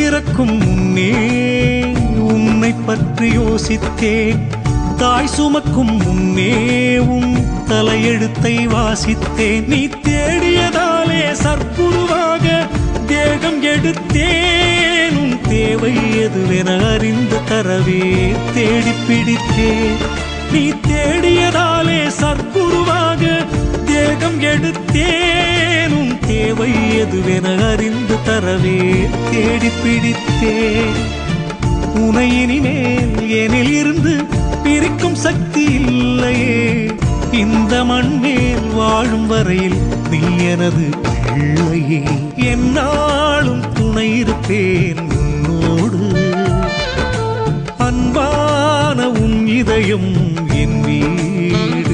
பிறக்கும் முன்னே உன்னை பற்றி யோசித்தேன். தாய் சுமக்கும் முன்னே உன் தலையெழுத்தை வாசித்தேன். நீ தேடியதாலே சற்குருவாக தேகம் எடுத்தேன். உன் தேவை எதுவென அறிந்து தரவே தேடி பிடித்தேன். நீ தேடியதாலே சற்குருவாக தேகம் எடுத்தேன். உன் தேவை எதுவென அறிந்து தரவே தேடி பிடித்தேன். உனை இனிமேல் எனில் இருந்து பிரிக்கும் சக்தி இல்லையே. இந்த மண்மேல் வாழும் வரையில் நீ எனது பிள்ளையே. என்னாலும் துணை இருப்பேன் உன்னோடு. அன்பான உன் இதயம் என் வீடு.